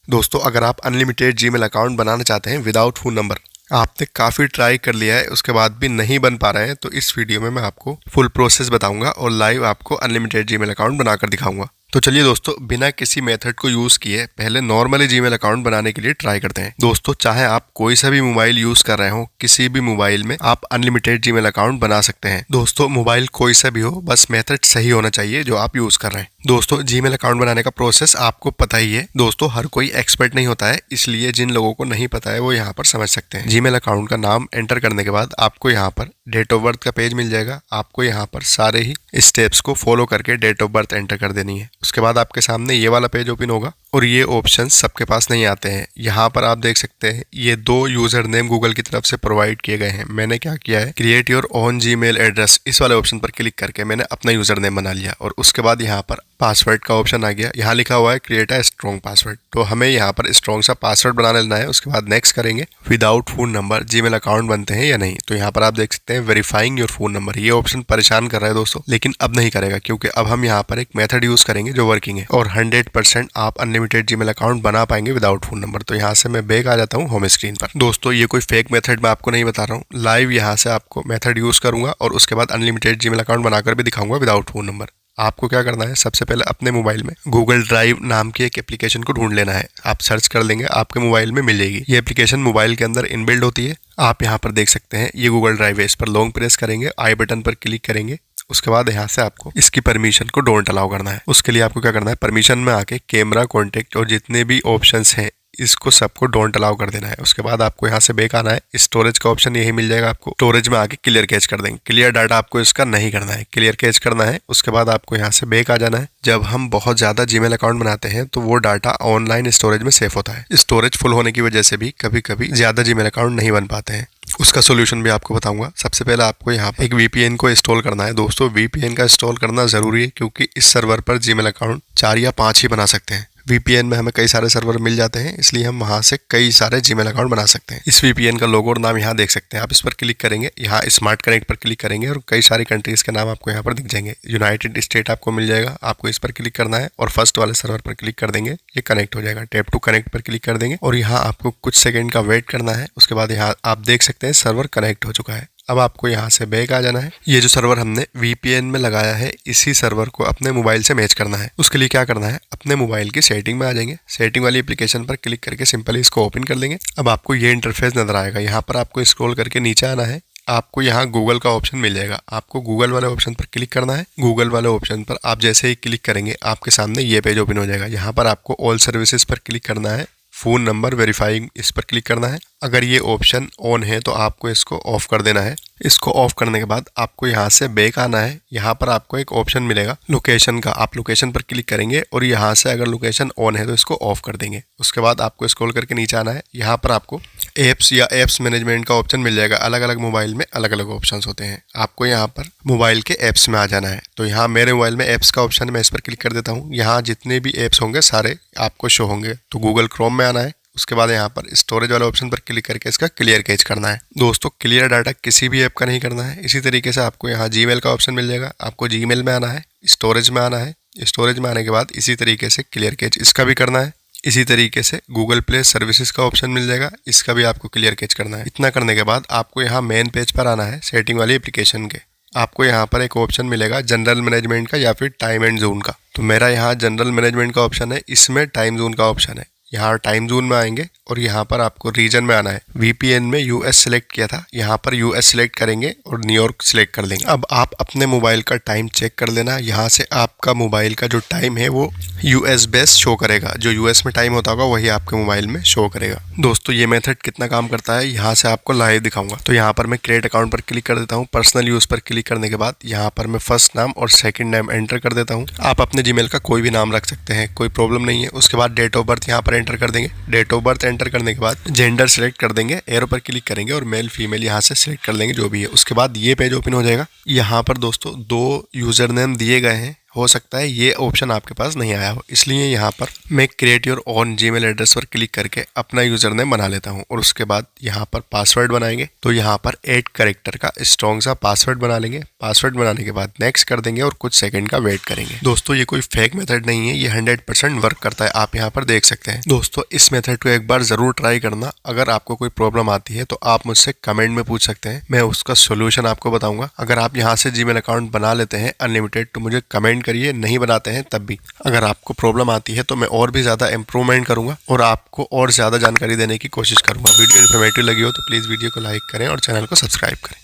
दोस्तों, अगर आप अनलिमिटेड जीमेल अकाउंट बनाना चाहते हैं विदाउट फ़ोन नंबर, आपने काफ़ी ट्राई कर लिया है उसके बाद भी नहीं बन पा रहे हैं, तो इस वीडियो में मैं आपको फुल प्रोसेस बताऊंगा और लाइव आपको अनलिमिटेड जीमेल अकाउंट बनाकर दिखाऊंगा। तो चलिए दोस्तों, बिना किसी मेथड को यूज़ किए पहले नॉर्मली जीमेल अकाउंट बनाने के लिए ट्राई करते हैं। दोस्तों, चाहे आप कोई सा भी मोबाइल यूज़ कर रहे हो, किसी भी मोबाइल में आप अनलिमिटेड जीमेल अकाउंट बना सकते हैं। दोस्तों, मोबाइल कोई सा भी हो, बस मेथड सही होना चाहिए जो आप यूज़ कर रहे हैं। दोस्तों, जीमेल अकाउंट बनाने का प्रोसेस आपको पता ही है। दोस्तों, हर कोई एक्सपर्ट नहीं होता है, इसलिए जिन लोगों को नहीं पता है वो यहाँ पर समझ सकते हैं। जीमेल अकाउंट का नाम एंटर करने के बाद आपको यहाँ पर डेट ऑफ बर्थ का पेज मिल जाएगा। आपको यहाँ पर सारे ही स्टेप्स को फॉलो करके डेट ऑफ बर्थ एंटर कर देनी है। उसके बाद आपके सामने ये वाला पेज ओपन होगा और ये ऑप्शन सबके पास नहीं आते हैं। यहाँ पर आप देख सकते हैं ये 2 यूजर नेम गूगल की तरफ से प्रोवाइड किए गए हैं। मैंने क्या किया है, create your own Gmail address, इस वाले ऑप्शन पर क्लिक करके मैंने अपना यूजर नेम बना लिया और उसके बाद यहाँ पर पासवर्ड का ऑप्शन आ गया। यहाँ लिखा हुआ है क्रिएट अ स्ट्रॉन्ग पासवर्ड, तो हमें यहाँ पर स्ट्रॉन्ग सा पासवर्ड बना लेना है। उसके बाद नेक्स्ट करेंगे। Without phone number Gmail account बनते हैं या नहीं, तो यहाँ पर आप देख सकते हैं वेरीफाइंग योर फोन नंबर, ये ऑप्शन परेशान कर रहा है दोस्तों, लेकिन अब नहीं करेगा क्योंकि अब हम यहाँ पर एक मेथड यूज करेंगे जो वर्किंग है और 100% आप अनलिमिटेड जीमेल अकाउंट बना पाएंगे विदाउट फोन नंबर। तो यहाँ से मैं बैक आ जाता हूँ होम स्क्रीन पर। दोस्तों, ये कोई फेक मेथड मैं आपको नहीं बता रहा हूँ, लाइव यहाँ से आपको मेथड यूज करूंगा और उसके बाद अनलिमिटेड जीमेल अकाउंट बनाकर भी दिखाऊंगा विदाउट फोन नंबर। आपको क्या करना है, सबसे पहले अपने मोबाइल में गूगल ड्राइव नाम की एक एप्लीकेशन को ढूंढ लेना है। आप सर्च कर लेंगे, आपके मोबाइल में मिल जाएगी। ये एप्लीकेशन मोबाइल के अंदर इनबिल्ड होती है। आप यहाँ पर देख सकते हैं ये गूगल ड्राइव है। इस पर लॉन्ग प्रेस करेंगे, आई बटन पर क्लिक करेंगे। उसके बाद यहाँ से आपको इसकी परमिशन को डोंट अलाउ करना है। उसके लिए आपको क्या करना है, परमिशन में आके कैमरा, कॉन्टेक्ट और जितने भी ऑप्शंस हैं इसको सबको डोंट अलाउ कर देना है। उसके बाद आपको यहाँ से बैक आना है। स्टोरेज का ऑप्शन यही मिल जाएगा आपको। स्टोरेज में आके क्लियर कैच कर देंगे। क्लियर डाटा आपको इसका नहीं करना है, क्लियर कैच करना है। उसके बाद आपको यहाँ से बैक आ जाना है। जब हम बहुत ज्यादा जीमेल अकाउंट बनाते हैं तो वो डाटा ऑनलाइन स्टोरेज में सेव होता है। स्टोरेज फुल होने की वजह से भी कभी कभी ज्यादा जीमेल अकाउंट नहीं बन पाते हैं। उसका सोल्यूशन भी आपको बताऊंगा। सबसे पहले आपको यहाँ पर एक वीपीएन को इंस्टॉल करना है। दोस्तों, वीपीएन का इंस्टॉल करना जरूरी है क्योंकि इस सर्वर पर जीमेल अकाउंट 4 या 5 ही बना सकते हैं। वीपीएन में हमें कई सारे सर्वर मिल जाते हैं, इसलिए हम वहां से कई सारे जीमेल अकाउंट बना सकते हैं। इस वीपीएन का लोगो और नाम यहाँ देख सकते हैं। आप इस पर क्लिक करेंगे, यहाँ स्मार्ट कनेक्ट पर क्लिक करेंगे और कई सारी कंट्रीज के नाम आपको यहाँ पर दिख जाएंगे। यूनाइटेड स्टेट आपको मिल जाएगा, आपको इस पर क्लिक करना है और फर्स्ट वाले सर्वर पर क्लिक कर देंगे, ये कनेक्ट हो जाएगा। टैप टू कनेक्ट पर क्लिक कर देंगे और यहाँ आपको कुछ सेकेंड का वेट करना है। उसके बाद यहाँ आप देख सकते हैं सर्वर कनेक्ट हो चुका है। अब आपको यहाँ से बैक आ जाना है। ये जो सर्वर हमने वीपीएन में लगाया है, इसी सर्वर को अपने मोबाइल से मैच करना है। उसके लिए क्या करना है, अपने मोबाइल की सेटिंग में आ जाएंगे। सेटिंग वाली एप्लीकेशन पर क्लिक करके सिंपली इसको ओपन कर लेंगे। अब आपको ये इंटरफेस नजर आएगा। यहाँ पर आपको स्क्रॉल करके नीचे आना है। आपको यहाँ गूगल का ऑप्शन मिल जाएगा। आपको गूगल वाले ऑप्शन पर क्लिक करना है। गूगल वाले ऑप्शन पर आप जैसे ही क्लिक करेंगे आपके सामने ये पेज ओपन हो जाएगा। यहाँ पर आपको ऑल सर्विसेज पर क्लिक करना है। फोन नंबर वेरीफाइंग, इस पर क्लिक करना है। अगर ये ऑप्शन ऑन है तो आपको इसको ऑफ कर देना है। इसको ऑफ करने के बाद आपको यहाँ से बैक आना है। यहाँ पर आपको एक ऑप्शन मिलेगा लोकेशन का, आप लोकेशन पर क्लिक करेंगे और यहाँ से अगर लोकेशन ऑन है तो इसको ऑफ कर देंगे। उसके बाद आपको स्क्रॉल करके नीचे आना है। यहाँ पर आपको एप्स या एप्स मैनेजमेंट का ऑप्शन मिल जाएगा। अलग अलग मोबाइल में अलग अलग ऑप्शंस होते हैं। आपको यहाँ पर मोबाइल के एप्स में आ जाना है। तो यहाँ मेरे मोबाइल में एप्स का ऑप्शन है, मैं इस पर क्लिक कर देता हूँ। यहाँ जितने भी एप्स होंगे सारे आपको शो होंगे। तो गूगल क्रोम में आना है। उसके बाद यहाँ पर स्टोरेज वाले ऑप्शन पर क्लिक करके इसका क्लियर कैच करना है। दोस्तों, क्लियर डाटा किसी भी ऐप का नहीं करना है। इसी तरीके से आपको यहाँ जीमेल का ऑप्शन मिल जाएगा। आपको जीमेल में आना है, स्टोरेज में आना है। स्टोरेज में आने के बाद इसी तरीके से क्लियर कैच इसका भी करना है। इसी तरीके से गूगल प्ले सर्विसेज का ऑप्शन मिल जाएगा, इसका भी आपको क्लियर कैच करना है। इतना करने के बाद आपको यहाँ मेन पेज पर आना है सेटिंग वाली एप्लीकेशन के। आपको यहाँ पर एक ऑप्शन मिलेगा जनरल मैनेजमेंट का या फिर टाइम एंड जोन का। तो मेरा यहाँ जनरल मैनेजमेंट का ऑप्शन है, इसमें टाइम जोन का ऑप्शन है। यहाँ टाइम जोन में आएंगे और यहाँ पर आपको रीजन में आना है। वीपीएन में यूएस सिलेक्ट किया था, यहाँ पर यूएस सिलेक्ट करेंगे और न्यूयॉर्क सिलेक्ट कर देंगे। अब आप अपने मोबाइल का टाइम चेक कर लेना। यहाँ से आपका मोबाइल का जो टाइम है वो यूएस बेस शो करेगा। जो यूएस में टाइम होता होगा वही आपके मोबाइल में शो करेगा। दोस्तों, ये मेथड कितना काम करता है यहाँ से आपको लाइव दिखाऊंगा। तो यहाँ पर मैं क्रिएट अकाउंट पर क्लिक कर देता हूँ। पर्सनल यूज पर क्लिक करने के बाद यहाँ पर मैं फर्स्ट नाम और सेकंड नाम एंटर कर देता हूँ। आप अपने जीमेल का कोई भी नाम रख सकते हैं, कोई प्रॉब्लम नहीं है। उसके बाद डेट ऑफ बर्थ यहाँ पर एंटर कर देंगे। डेट ऑफ बर्थ एंटर करने के बाद जेंडर सिलेक्ट कर देंगे, एरो पर क्लिक करेंगे और मेल फीमेल यहाँ से सिलेक्ट कर लेंगे जो भी है। उसके बाद ये पेज ओपन हो जाएगा। यहाँ पर दोस्तों 2 यूजर नेम दिए गए हैं, हो सकता है ये ऑप्शन आपके पास नहीं आया हो, इसलिए यहाँ पर मैं create your own Gmail address पर क्लिक करके अपना यूजर नेम बना लेता हूँ और उसके बाद यहाँ पर पासवर्ड बनाएंगे। तो यहाँ पर 8 कैरेक्टर का स्ट्रॉन्ग सा पासवर्ड बना लेंगे। पासवर्ड बनाने के बाद नेक्स्ट कर देंगे और कुछ सेकंड का वेट करेंगे। दोस्तों ये कोई फेक मेथड नहीं है, ये 100% वर्क करता है, आप यहाँ पर देख सकते हैं। दोस्तों इस मेथड को एक बार जरूर ट्राई करना। अगर आपको कोई प्रॉब्लम आती है तो आप मुझसे कमेंट में पूछ सकते हैं, मैं उसका सोल्यूशन आपको बताऊंगा। अगर आप यहाँ से जीमेल अकाउंट बना लेते हैं अनलिमिटेड तो मुझे कमेंट करिए, नहीं बनाते हैं तब भी। अगर आपको प्रॉब्लम आती है तो मैं और भी ज़्यादा इंप्रूवमेंट करूंगा और आपको और ज़्यादा जानकारी देने की कोशिश करूंगा। वीडियो इन्फॉर्मेटिव लगी हो तो प्लीज़ वीडियो को लाइक करें और चैनल को सब्सक्राइब करें।